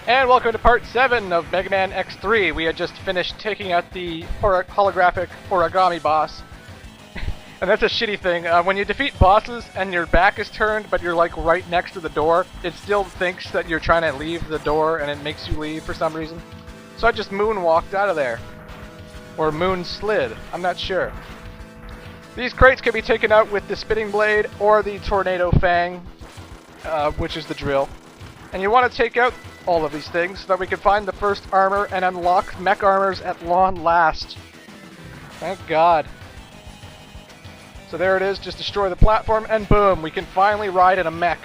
And welcome to part 7 of Mega Man X3. We had just finished taking out the holographic Origami boss. And that's a shitty thing. When you defeat bosses and your back is turned, but you're like right next to the door, it still thinks that you're trying to leave the door and it makes you leave for some reason. So I just moonwalked out of there. Or moon slid. I'm not sure. These crates can be taken out with the spinning blade or the tornado fang, which is the drill. And you want to take out all of these things so that we can find the first armor and unlock mech armors at long last. Thank God. So there it is, just destroy the platform and boom, we can finally ride in a mech.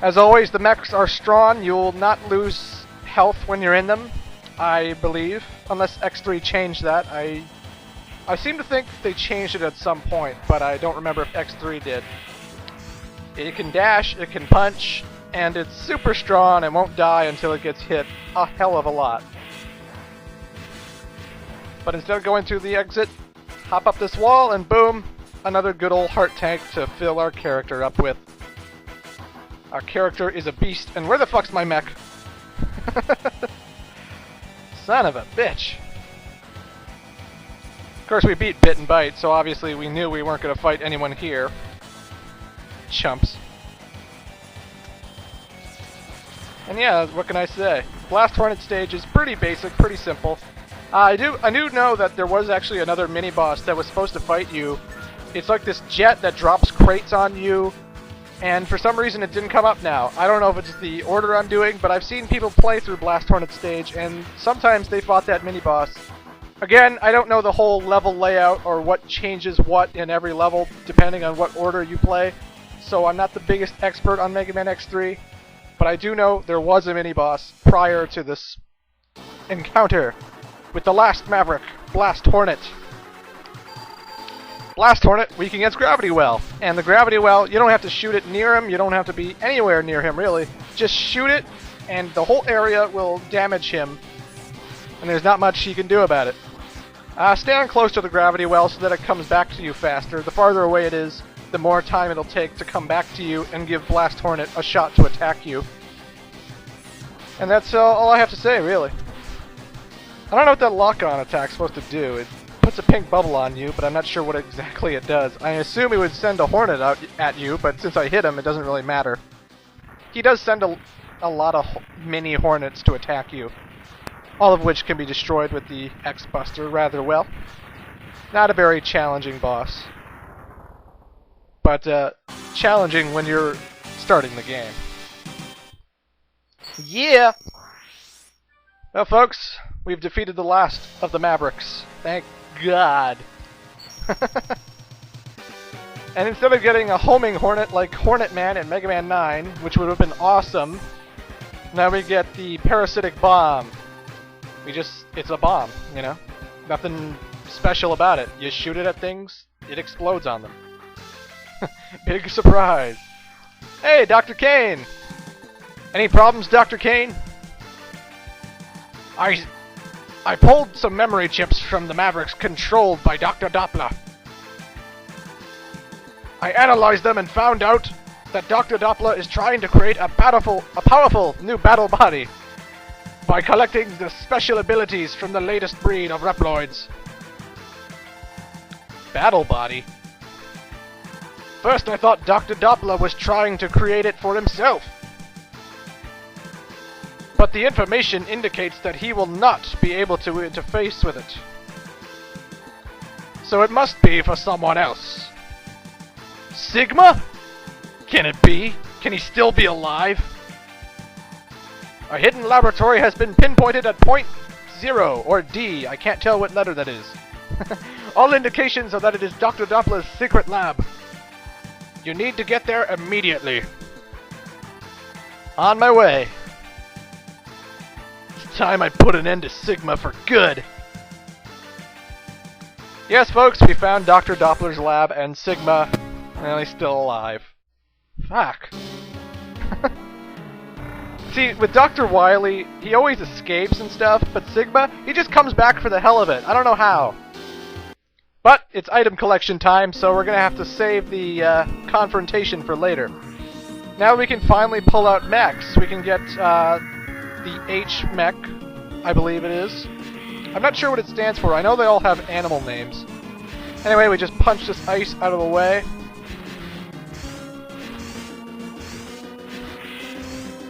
As always, the mechs are strong. You'll not lose health when you're in them, I believe, unless X3 changed that. I seem to think they changed it at some point, but I don't remember if X3 did. It can dash, it can punch, and it's super strong and won't die until it gets hit a hell of a lot. But instead of going through the exit, hop up this wall and boom, another good old heart tank to fill our character up with. Our character is a beast, and where the fuck's my mech? Son of a bitch. Of course we beat Bit and Bite, so obviously we knew we weren't going to fight anyone here. Chumps. And yeah, what can I say? Blast Hornet stage is pretty basic, pretty simple. I do know that there was actually another mini-boss that was supposed to fight you. It's like this jet that drops crates on you, and for some reason it didn't come up now. I don't know if it's the order I'm doing, but I've seen people play through Blast Hornet stage, and sometimes they fought that mini-boss. Again, I don't know the whole level layout or what changes what in every level, depending on what order you play, so I'm not the biggest expert on Mega Man X3. But I do know there was a mini-boss prior to this encounter with the last Maverick, Blast Hornet. Blast Hornet, weak against Gravity Well. And the Gravity Well, you don't have to shoot it near him, you don't have to be anywhere near him, really. Just shoot it, and the whole area will damage him. And there's not much you can do about it. Stand close to the Gravity Well so that it comes back to you faster. The farther away it is, the more time it'll take to come back to you and give Blast Hornet a shot to attack you. And that's all I have to say, really. I don't know what that lock-on attack's supposed to do. It puts a pink bubble on you, but I'm not sure what exactly it does. I assume it would send a Hornet out at you, but since I hit him, it doesn't really matter. He does send a lot of mini Hornets to attack you, all of which can be destroyed with the X-Buster rather well. Not a very challenging boss. But challenging when you're starting the game. Yeah! Well, folks, we've defeated the last of the Mavericks. Thank God. And instead of getting a homing Hornet like Hornet Man in Mega Man 9, which would have been awesome, now we get the parasitic bomb. It's a bomb, you know? Nothing special about it. You shoot it at things, it explodes on them. Big surprise. Hey, Dr. Kane! Any problems, Dr. Kane? I pulled some memory chips from the Mavericks controlled by Dr. Doppler. I analyzed them and found out that Dr. Doppler is trying to create a powerful new battle body by collecting the special abilities from the latest breed of Reploids. Battle body? First I thought Dr. Doppler was trying to create it for himself. But the information indicates that he will not be able to interface with it. So it must be for someone else. Sigma? Can it be? Can he still be alive? A hidden laboratory has been pinpointed at point 0, or D. I can't tell what letter that is. All indications are that it is Dr. Doppler's secret lab. You need to get there immediately. On my way. It's time I put an end to Sigma for good. Yes, folks, we found Dr. Doppler's lab and Sigma, and he's still alive. Fuck. See, with Dr. Wily, he always escapes and stuff, but Sigma, he just comes back for the hell of it. I don't know how. But it's item collection time, so we're gonna have to save the confrontation for later. Now we can finally pull out mechs. We can get the H Mech, I believe it is. I'm not sure what it stands for. I know they all have animal names. Anyway, we just punch this ice out of the way.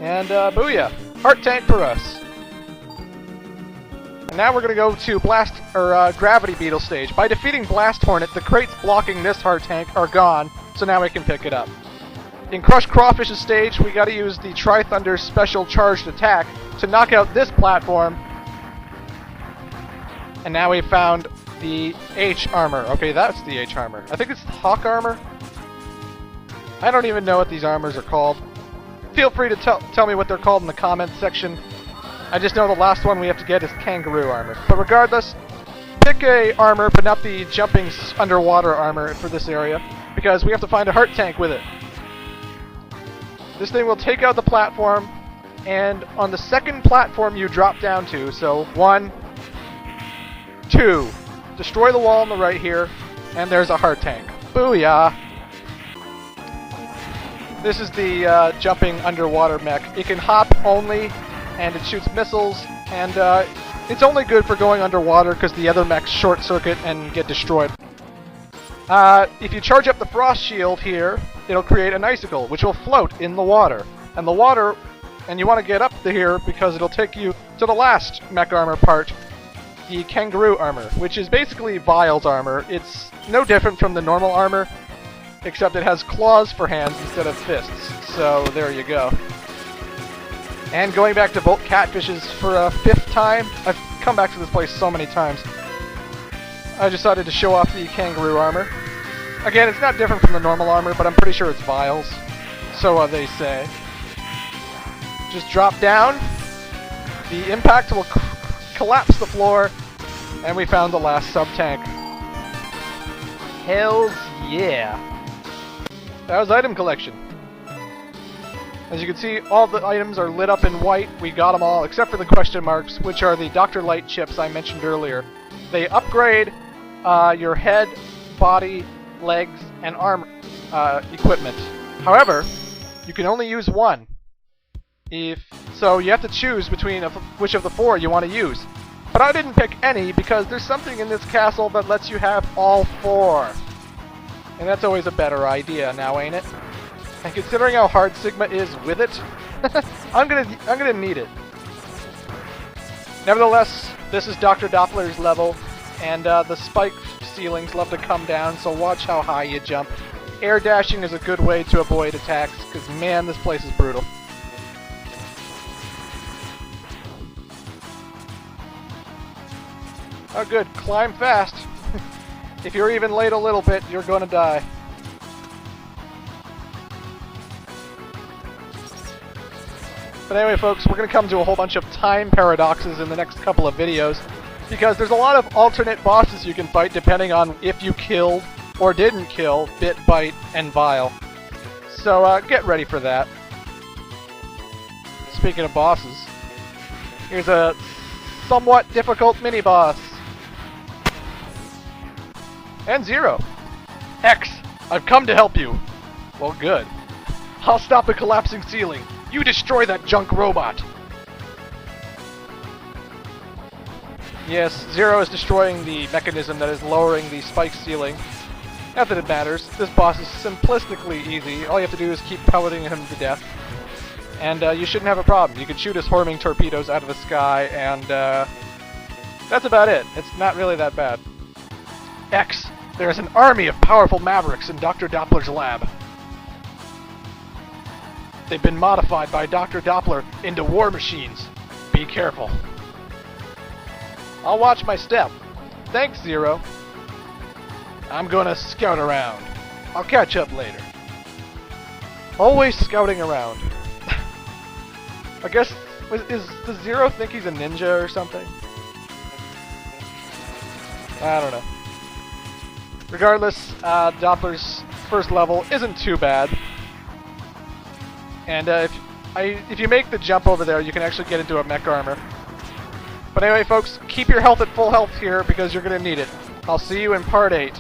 And booyah! Heart tank for us. And now we're going to go to Gravity Beetle stage. By defeating Blast Hornet, the crates blocking this heart tank are gone, so now we can pick it up. In Crush Crawfish's stage, we got to use the Tri-Thunder's special charged attack to knock out this platform. And now we found the H armor. Okay, that's the H armor. I think it's the Hawk armor. I don't even know what these armors are called. Feel free to tell me what they're called in the comments section. I just know the last one we have to get is Kangaroo Armor. But regardless, pick a armor, but not the jumping underwater armor for this area, because we have to find a heart tank with it. This thing will take out the platform, and on the second platform you drop down to, so 1, 2, destroy the wall on the right here, and there's a heart tank. Booyah! This is the jumping underwater mech. It can hop only, and it shoots missiles, and it's only good for going underwater because the other mechs short circuit and get destroyed. If you charge up the frost shield here, it'll create an icicle, which will float in the water. And you want to get up to here because it'll take you to the last mech armor part, the Kangaroo Armor, which is basically Vile's armor. It's no different from the normal armor, except it has claws for hands instead of fists. So there you go. And going back to Bolt Catfishes for a 5th time. I've come back to this place so many times. I decided to show off the Kangaroo Armor. Again, it's not different from the normal armor, but I'm pretty sure it's Vile's. So they say. Just drop down. The impact will collapse the floor. And we found the last sub-tank. Hells yeah. That was item collection. As you can see, all the items are lit up in white. We got them all, except for the question marks, which are the Dr. Light chips I mentioned earlier. They upgrade your head, body, legs, and arm equipment. However, you can only use one. So you have to choose between which of the 4 you want to use. But I didn't pick any because there's something in this castle that lets you have all 4. And that's always a better idea now, ain't it? And considering how hard Sigma is with it, I'm gonna need it. Nevertheless, this is Dr. Doppler's level, and the spike ceilings love to come down, so watch how high you jump. Air dashing is a good way to avoid attacks, because man, this place is brutal. Oh good, climb fast. If you're even late a little bit, you're gonna die. But anyway, folks, we're going to come to a whole bunch of time paradoxes in the next couple of videos, because there's a lot of alternate bosses you can fight depending on if you killed or didn't kill Bit, Bite, and Vile. So get ready for that. Speaking of bosses, here's a somewhat difficult mini-boss. And Zero. X, I've come to help you. Well, good. I'll stop the collapsing ceiling. You destroy that junk robot! Yes, Zero is destroying the mechanism that is lowering the spike ceiling. Not that it matters. This boss is simplistically easy. All you have to do is keep pelleting him to death. And you shouldn't have a problem. You can shoot his homing torpedoes out of the sky, and that's about it. It's not really that bad. X, there's an army of powerful Mavericks in Dr. Doppler's lab. They've been modified by Dr. Doppler into war machines. Be careful. I'll watch my step. Thanks, Zero. I'm gonna scout around. I'll catch up later. Always scouting around. I guess, does Zero think he's a ninja or something? I don't know. Regardless, Doppler's first level isn't too bad. And if you make the jump over there, you can actually get into a mech armor. But anyway, folks, keep your health at full health here because you're going to need it. I'll see you in Part 8.